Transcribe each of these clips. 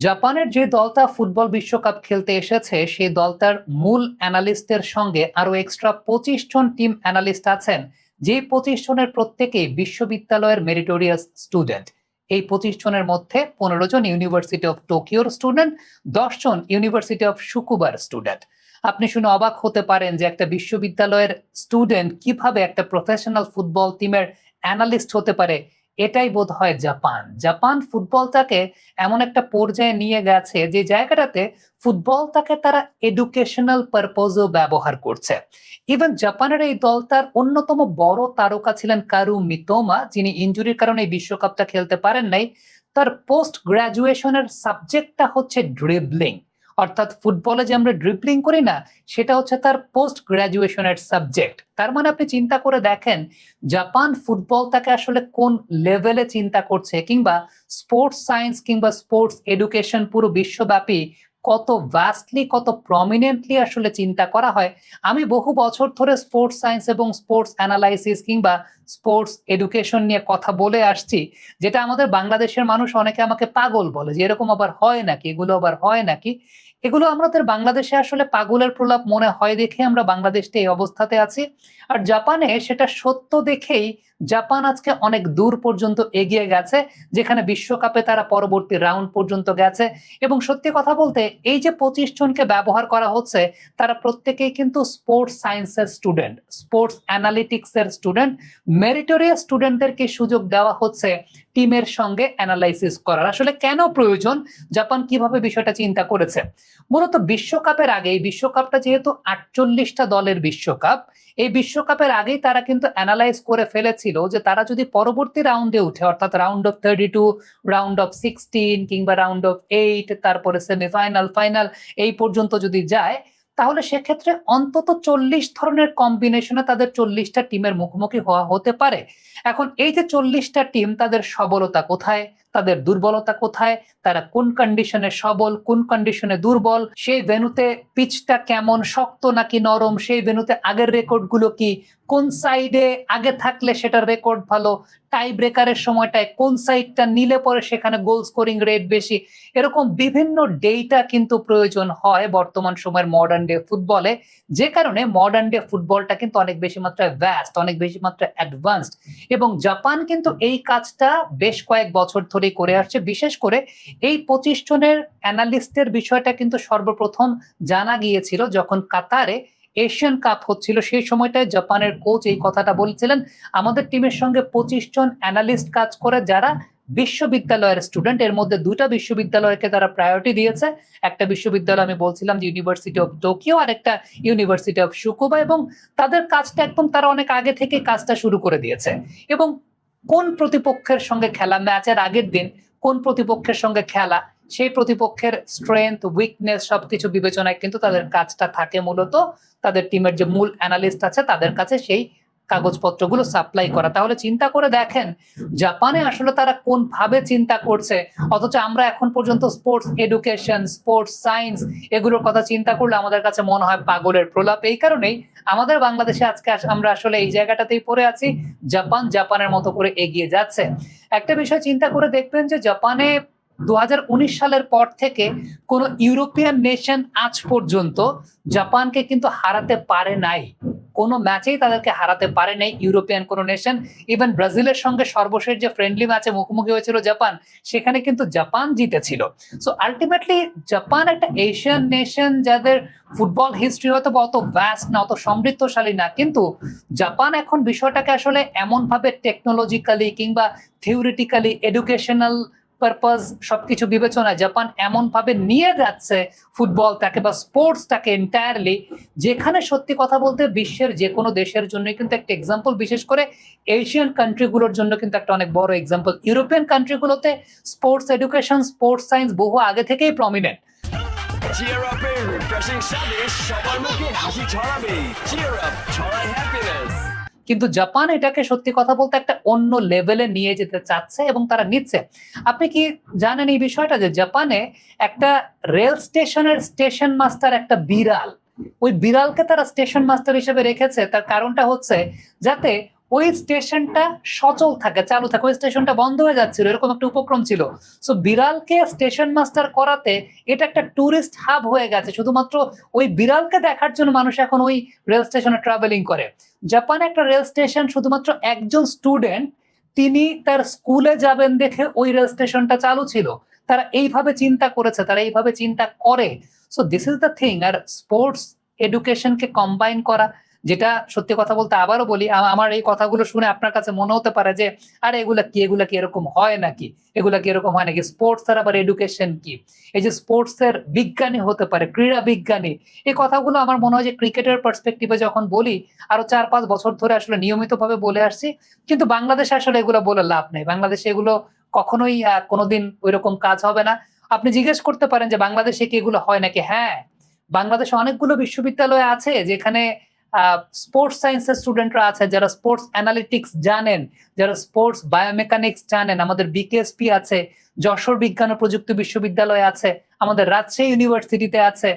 জাপানের যে দলটা ফুটবল বিশ্বকাপ খেলতে এসেছে সেই দলটার মূল অ্যানালিস্টদের সঙ্গে আরো এক্সট্রা 25 জন টিম অ্যানালিস্ট আছেন, যে 25 জনের প্রত্যেকেই বিশ্ববিদ্যালয়ের মেরিটোরিয়াস স্টুডেন্ট। এই 25 জনের মধ্যে 15 জন ইউনিভার্সিটি অফ টোকিওর স্টুডেন্ট, 10 জন ইউনিভার্সিটি অফ শুকুবার স্টুডেন্ট। আপনি শুনে অবাক হতে পারেন যে একটা বিশ্ববিদ্যালয়ের স্টুডেন্ট কিভাবে একটা প্রফেশনাল ফুটবল টিমের অ্যানালিস্ট হতে পারে। এটাই বোধ হয় জাপান। জাপান ফুটবলটাকে এমন একটা পর্যায়ে নিয়ে গেছে যে জায়গাটাতে ফুটবলটাকে তারা এডুকেশনাল পারপোজও ব্যবহার করছে। ইভেন জাপানের এই দলটার অন্যতম বড় তারকা ছিলেন কারু মিতোমা, যিনি ইনজুরির কারণে এই বিশ্বকাপটা খেলতে পারেন নাই। তার পোস্ট গ্রাজুয়েশনের সাবজেক্টটা হচ্ছে ড্রিবলিং, অর্থাৎ ফুটবলে যে আমরা ড্রিবলিং করি না, সেটা হচ্ছে তার পোস্ট গ্রাজুয়েশনের সাবজেক্ট। তার মানে আপনি চিন্তা করে দেখেন জাপান ফুটবলটাকে আসলে কোন লেভেলে চিন্তা করছে, কিংবা স্পোর্টস সায়েন্স কিংবা স্পোর্টস এডুকেশন পুরো বিশ্বব্যাপী কত ভাস্টলি, কত প্রমিনেন্টলি আসলে চিন্তা করা হয়। আমি বহু বছর ধরে স্পোর্টস সায়েন্স এবং স্পোর্টস অ্যানালাইসিস কিংবা স্পোর্টস এডুকেশন নিয়ে কথা বলে আসছি, যেটা আমাদের বাংলাদেশের মানুষ অনেকে আমাকে পাগল বলে যে এরকম আবার হয় নাকি, এগুলো আবার হয় নাকি। এগুলো আমাদের বাংলাদেশে আসলে পাগলের প্রলাপ মনে হয় দেখে আমরা বাংলাদেশে এই অবস্থাতে আছি। আর জাপানে সেটা সত্য দেখেই জাপান আজকে অনেক দূর পর্যন্ত এগিয়ে গেছে, যেখানে বিশ্বকাপে তারা পরবর্তী রাউন্ড পর্যন্ত গেছে। এবং সত্যি কথা বলতে এই যে 25 জনকে ব্যবহার করা হচ্ছে, তারা প্রত্যেকেই কিন্তু স্পোর্টস সায়েন্সের স্টুডেন্ট, স্পোর্টস অ্যানালিটিক্সের স্টুডেন্ট। মেরিটোরিয়াস স্টুডেন্টদেরকে সুযোগ দেওয়া হচ্ছে টিমের সঙ্গে অ্যানালাইসিস করার। আসলে কেন প্রয়োজন, জাপান কিভাবে বিষয়টা চিন্তা করেছে? মূলত বিশ্বকাপের আগে, বিশ্বকাপটা যেহেতু 48টা দলের বিশ্বকাপ, এই বিশ্বকাপের আগেই তারা কিন্তু অ্যানালাইজ করে ফেলেছিল যে তারা যদি পরবর্তী রাউন্ডে উঠে, অর্থাৎ রাউন্ড অফ 32, রাউন্ড অফ 16 কিংবা রাউন্ড অফ 8, তারপরে সেমিফাইনাল, ফাইনাল, এই পর্যন্ত যদি যায়, তাহলে সেক্ষেত্রে অন্তত 40 ধরনের কম্বিনেশনে তাদের 40টা টিমের মুখোমুখি হওয়া হতে পারে। এখন এই যে 40টা টিম, তাদের সবলতা কোথায়, তাদের দুর্বলতা কোথায়, তারা কোন কন্ডিশনে সবল, কোন কন্ডিশনে দুর্বল, সেই ভেন্যুতে পিচটা কেমন, শক্ত নাকি নরম, সেই ভেন্যুতে আগের রেকর্ডগুলো কি, কোন সাইডে আগে থাকলে সেটার রেকর্ড ভালো, টাই ব্রেকারের সময়টায় কোন সাইডটা নিলে পরে সেখানে গোল স্কোরিং রেট বেশি। এরকম বিভিন্ন ডেটা কিন্তু প্রয়োজন হয় বর্তমান সময়ের মডার্ন ডে ফুটবলে, যে কারণে মডার্ন ডে ফুটবলটা কিন্তু অনেক বেশি মাত্রায় ভ্যাস্ট, অনেক বেশি মাত্রায় অ্যাডভান্সড। এবং জাপান কিন্তু এই কাজটা বেশ কয়েক বছর ধরে করে আসছে। বিশেষ করে এই 25 জনের অ্যানালিস্টের বিষয়টা কিন্তু সর্বপ্রথম জানা গিয়েছিল যখন কাতারে এশিয়ান কাপ হচ্ছিল। সেই সময়টায় জাপানের কোচ এই কথাটা বলেছিলেন, আমাদের টিমের সঙ্গে 25 জন অ্যানালিস্ট কাজ করে যারা বিশ্ববিদ্যালয়ের স্টুডেন্ট। এর মধ্যে 2টা বিশ্ববিদ্যালয়কে তারা প্রায়োরিটি দিয়েছে। একটা বিশ্ববিদ্যালয় আমি বলছিলাম যে ইউনিভার্সিটি অফ টোকিও, আর একটা ইউনিভার্সিটি অফ শুকুবা। এবং তাদের কাজটা একদম তারা অনেক আগে থেকে কাজটা শুরু করে দিয়েছে। এবং কোন প্রতিপক্ষের সঙ্গে খেলা, ম্যাচের আগের দিন কোন প্রতিপক্ষের সঙ্গে খেলা, সেই প্রতিপক্ষের স্ট্রেংথ, উইকনেস সবকিছু বিবেচনায় কিন্তু তাদের কাজটা থাকে। মূলত তাদের টিমের যে মূল অ্যানালিস্ট আছে তাদের কাছে সেই কাগজপত্রগুলো সাপ্লাই করা। তাহলে চিন্তা করে দেখেন জাপানে আসলে তারা কোন ভাবে চিন্তা করছে, অথচ আমরা এখন পর্যন্ত স্পোর্টস এডুকেশন, স্পোর্টস সায়েন্স এগুলোর কথা চিন্তা করলে আমাদের কাছে মনে হয় পাগলের প্রলাপ। এই কারণেই আমাদের বাংলাদেশে আজকে আমরা আসলে এই জায়গাটাতেই পড়ে আছি। জাপান জাপানের মতো করে এগিয়ে যাচ্ছে। একটা বিষয় চিন্তা করে দেখবেন যে জাপানে 2019 সালের পর থেকে কোন ইউরোপিয়ান নেশন আজ পর্যন্ত জাপানকে কিন্তু হারাতে পারে নাই। কোন ম্যাচেই তাদেরকে হারাতে পারে নাই ইউরোপিয়ান কোন নেশন। ইভেন ব্রাজিলের সঙ্গে সর্বশেষ যে ফ্রেন্ডলি ম্যাচে মুখোমুখি হয়েছিল জাপান, সেখানে কিন্তু জাপান জিতেছিল। সো আলটিমেটলি জাপান একটা এশিয়ান নেশন, যাদের ফুটবল হিস্ট্রি হয়তো অত ভ্যাস্ট না, অত সমৃদ্ধশালী না, কিন্তু জাপান এখন বিষয়টাকে আসলে এমন ভাবে টেকনোলজিক্যালি কিংবা থিওরিটিক্যালি, এডুকেশনাল পারপাস সবকিছু বিবেচনায় জাপান এমন ভাবে নিয়ে যাচ্ছে ফুটবলটাকে বা স্পোর্টসটাকে এন্টায়ারলি, যেখানে সত্যি কথা বলতে বিশ্বের যে কোনো দেশের জন্য কিন্তু একটা এক্সাম্পল। বিশেষ করে এশিয়ান কান্ট্রিগুলোর জন্য কিন্তু একটা অনেক বড় এক্সাম্পল। ইউরোপিয়ান কান্ট্রিগুলোতে স্পোর্টস এডুকেশন, স্পোর্টস সায়েন্স বহু আগে থেকেই প্রমিনেন্ট। চিয়ার আপের রিফ্রেশিং সাথে সবার মুখে হাসি ছড়াবে। চিয়ার আপ ছড়ায় হ্যাপিনেস। কিন্তু জাপান এটাকে সত্যি কথা বলতে একটা অন্য লেভেলে নিয়ে যেতে চাচ্ছে এবং তারা নিচ্ছে। আপনি কি জানেন এই বিষয়টা যে জাপানে একটা রেল স্টেশনের স্টেশন মাস্টার একটা বিড়াল, ওই বিড়ালকে তারা স্টেশন মাস্টার হিসেবে রেখেছে। তার কারণটা হচ্ছে যাতে ওই স্টেশনটা সচল থাকে, চালু থাকে, ওই স্টেশনটা বন্ধ হয়ে যাচ্ছিল, এরকম একটা উপক্রম ছিল। সো বিড়ালকে স্টেশন মাস্টার করাতে এটা একটা টুরিস্ট হাব হয়ে গেছে, শুধুমাত্র ওই বিড়ালকে দেখার জন্য মানুষ এখন ওই রেল স্টেশনে ট্রাভেলিং করে। জাপানে একটা রেল স্টেশন শুধুমাত্র একজন স্টুডেন্ট তিনি তার স্কুলে যাবেন দেখে ওই রেল স্টেশনটা চালু ছিল। তারা এইভাবে চিন্তা করেছে, তারা এইভাবে চিন্তা করে। So this is the thing. আর স্পোর্টস এডুকেশনকে কম্বাইন করা, যেটা সত্যি কথা বলতে আবারও বলি, আমার এই কথাগুলো শুনে আপনার কাছে মনে হতে পারে যে আরে এগুলা কি এরকম হয় নাকি, এগুলা কি এরকম হয় নাকি, স্পোর্টস আর আবার এডুকেশন কি, এই যে স্পোর্টস এর বিজ্ঞানী হতে পারে, ক্রীড়া বিজ্ঞানী, এই কথাগুলো আমার মনে হয় যে ক্রিকেটের পার্সপেক্টিভে যখন বলি আরো 4-5 বছর ধরে আসলে নিয়মিতভাবে বলে আসছি, কিন্তু বাংলাদেশে আসলে এগুলো বলে লাভ নেই। বাংলাদেশে এগুলো কখনোই কোনোদিন ওইরকম কাজ হবে না। আপনি জিজ্ঞেস করতে পারেন যে বাংলাদেশে কি এগুলো হয় নাকি? হ্যাঁ, বাংলাদেশে অনেকগুলো বিশ্ববিদ্যালয় আছে যেখানে স্পোর্টস সায়েন্সের স্টুডেন্টরা আছে, যারা স্পোর্টস অ্যানালিটিক্স জানেন, যারা স্পোর্টস বায়োমেকানিক্স জানেন। আমাদের বিকেএসপি আছে, যশোর বিজ্ঞান ও প্রযুক্তি বিশ্ববিদ্যালয় আছে, আমাদের রাজশাহী ইউনিভার্সিটিতে আছে,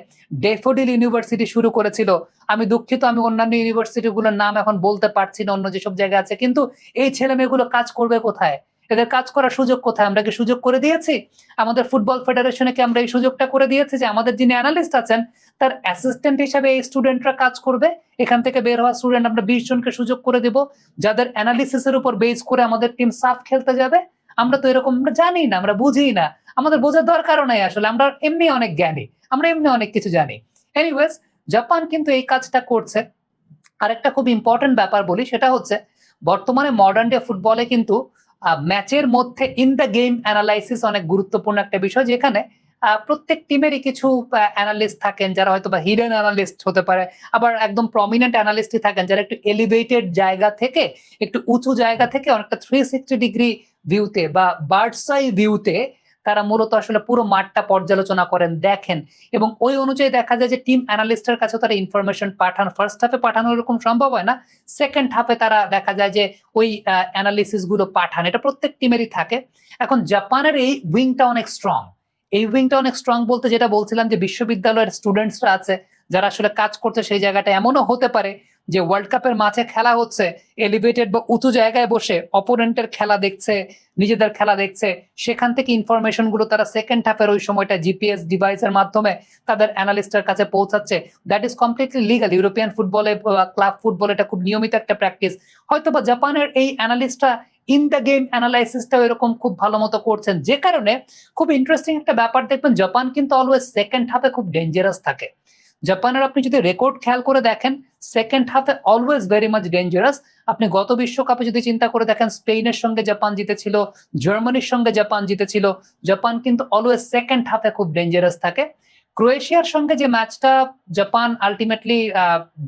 ডেফোডিল ইউনিভার্সিটি শুরু করেছিল। আমি দুঃখিত, আমি অন্যান্য ইউনিভার্সিটিগুলোর নাম এখন বলতে পারছি না, অন্য যেসব জায়গায় আছে। কিন্তু এই ছেলে মেয়েগুলো কাজ করবে কোথায়? এদের কাজ করার সুযোগ কোথায়? আমরা কি সুযোগ করে দিয়েছি? আমাদের ফুটবল ফেডারেশনে কি আমরা এই সুযোগটা করে দিয়েছি যে আমাদের যিনি অ্যানালিস্ট আছেন তার অ্যাসিস্ট্যান্ট হিসাবে এই স্টুডেন্টরা কাজ করবে? এখান থেকে বের হওয়া স্টুডেন্ট আমরা 20 জনকে সুযোগ করে দিব, যাদের অ্যানালিসিসের উপর বেস করে আমাদের টিম সাফ খেলতে যাবে। আমরা তো এরকম, আমরা জানি না, আমরা বুঝি না, আমাদের বোঝার দরকারও নাই আসলে। আমরা এমনি অনেক জ্ঞানী, আমরা এমনি অনেক কিছু জানি। এনিওয়েজ, জাপান কিন্তু এই কাজটা করছে। আর একটা খুব ইম্পর্টেন্ট ব্যাপার বলি, সেটা হচ্ছে বর্তমানে মডার্ন ডে ফুটবলে কিন্তু ম্যাচের মধ্যে ইন দ্য গেম অ্যানালাইসিস অনেক গুরুত্বপূর্ণ একটা বিষয়, যেখানে প্রত্যেক টিমেরই কিছু অ্যানালিস্ট থাকেন যারা হয়তো বা হিডেন অ্যানালিস্ট হতে পারে, আবার একদম প্রমিনেন্ট অ্যানালিস্টই থাকেন যারা একটু এলিভেটেড জায়গা থেকে, একটু উঁচু জায়গা থেকে অনেকটা 360 ডিগ্রি ভিউতে বা বার্ডস আই ভিউতে তারা মূলত আসলে পুরো মাঠটা পর্যালোচনা করেন, দেখেন, এবং ওই অনুযায়ী দেখা যায় যে টিম অ্যানালিস্টের কাছে তারা ইনফরমেশন পাঠান। ফার্স্ট হাফে পাঠানো এরকম সম্ভব হয় না, সেকেন্ড হাফে তারা দেখা যায় যে ওই অ্যানালিসিস গুলো পাঠান। এটা প্রত্যেক টিমেরই থাকে। এখন জাপানের এই উইংটা অনেক স্ট্রং। এই উইংটা অনেক স্ট্রং বলতে যেটা বলছিলাম যে বিশ্ববিদ্যালয়ের স্টুডেন্টসরা আছে যারা আসলে কাজ করছে সেই জায়গাটা এমনও হতে পারে যে ওয়ার্ল্ড কাপের মাঠে খেলা হচ্ছে, এলিভেটেড বা উঁচু জায়গায় বসে অপোনেন্টের খেলা দেখছে, নিজেদের খেলা দেখছে, সেখান থেকে ইনফরমেশন গুলো তারা সেকেন্ড হাফের ওই সময়টা জিপিএস ডিভাইসের মাধ্যমে তাদের অ্যানালিস্টের কাছে পৌঁছাচ্ছে। That is completely legal. European ফুটবলে, ক্লাব ফুটবল এটা খুব নিয়মিত একটা প্র্যাকটিস। হয়তো বা জাপানের এই অ্যানালিস্টরা ইন দ্য গেম অ্যানালাইসিসটাও এরকম খুব ভালো মতো করছেন, যে কারণে খুব ইন্টারেস্টিং একটা ব্যাপার দেখবেন, জাপান কিন্তু অলওয়েজ সেকেন্ড হাফে খুব ডেঞ্জারাস থাকে। জাপানের আপনি যদি রেকর্ড খেয়াল করে দেখেন, সেকেন্ড হাফে অলওয়েজ ভেরি মাচ ডেঞ্জারাস। আপনি গত বিশ্বকাপে যদি চিন্তা করে দেখেন, স্পেনের সঙ্গে জাপান জিতেছিল, জার্মানির সঙ্গে জাপান জিতেছিল। জাপান কিন্তু অলওয়েজ সেকেন্ড হাফে খুব ডেঞ্জারাস থাকে। ক্রোয়েশিয়ার সঙ্গে যে ম্যাচটা জাপান আলটিমেটলি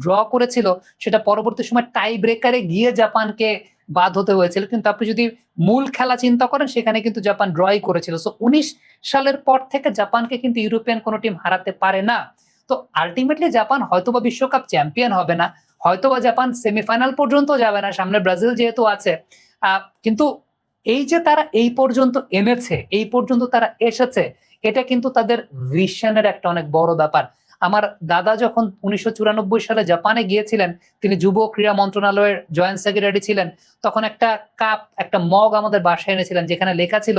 ড্র করেছিল, সেটা পরবর্তী সময় টাই ব্রেকারে গিয়ে জাপানকে বাদ হতে হয়েছিল, কিন্তু আপনি যদি মূল খেলা চিন্তা করেন সেখানে কিন্তু জাপান ড্রই করেছিল। সো 19 সালের পর থেকে জাপানকে কিন্তু ইউরোপিয়ান কোনো টিম হারাতে পারে না। তো আলটিমেটলি জাপান হয়তোবা বিশ্বকাপ চ্যাম্পিয়ন হবে না, হয়তোবা জাপান সেমিফাইনাল পর্যন্ত যাবে না, সামনে ব্রাজিল যেহেতু আছে, কিন্তু এই যে তারা এই পর্যন্ত এনেছে, এই পর্যন্ত তারা এসেছে, এটা কিন্তু তাদের ভিশনের একটা অনেক বড় ব্যাপার। আমার দাদা যখন 1994 সালে জাপানে গিয়েছিলেন, তিনি যুব ক্রীড়া মন্ত্রণালয়ের জয়েন্ট সেক্রেটারি ছিলেন, তখন একটা কাপ, একটা মগ আমাদের বাসায় এনেছিলেন যেখানে লেখা ছিল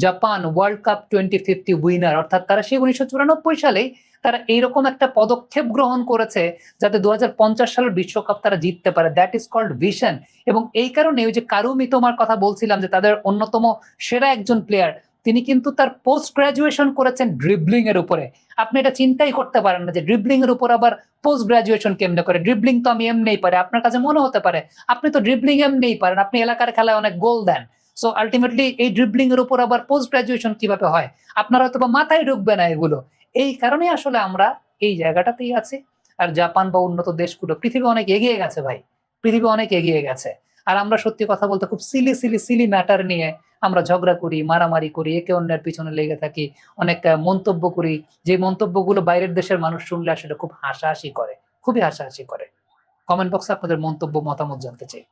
জাপান ওয়ার্ল্ড কাপ 2050 উইনার। অর্থাৎ তারা সেই 1994 সালেই তারা এইরকম একটা পদক্ষেপ গ্রহণ করেছে যাতে 2050 সালের বিশ্বকাপ তারা জিততে পারে। That is called vision. এবং এই কারণে ওই যে কারু মিতোমার কথা বলছিলাম যে তাদের অন্যতম সেরা একজন প্লেয়ার, তিনি কিন্তু তার পোস্ট গ্রাজুয়েশন করেছেন ড্রিবলিং এর উপরে। আপনি এটা চিন্তাই করতে পারেন না যে ড্রিবলিং এর উপর আবার পোস্ট গ্রাজুয়েশন কেমনে করে। ড্রিবলিং তো আমি এমনিই পারি। আপনার কাছে মনে হতে পারে আপনি তো ড্রিবলিং এমনিই পারেন, আপনি এলাকার খেলায় অনেক গোল দেন। সো আলটিমেটলি এই ড্রিবলিং এর উপর আবার পোস্ট গ্রাজুয়েশন কিভাবে হয়, আপনার হয়তো বা মাথায় ঢুকবে না এগুলো। এই কারণেই আসলে আমরা এই জায়গাটাতেই আছি। আর জাপান বা উন্নত দেশগুলো, পৃথিবী অনেক এগিয়ে গেছে ভাই, পৃথিবী অনেক এগিয়ে গেছে। আর আমরা সত্যি কথা বলতে খুব সিলি ম্যাটার নিয়ে আমরা ঝগড়া করি, মারামারি করি, একে অন্যের পিছনে লেগে থাকি, অনেক মন্তব্য করি, যে মন্তব্যগুলো বাইরের দেশের মানুষ শুনলে আসলে খুব হাসাহাসি করে, খুবই হাসাহাসি করে। কমেন্ট বক্সে আপনাদের মন্তব্য, মতামত জানতে চাই।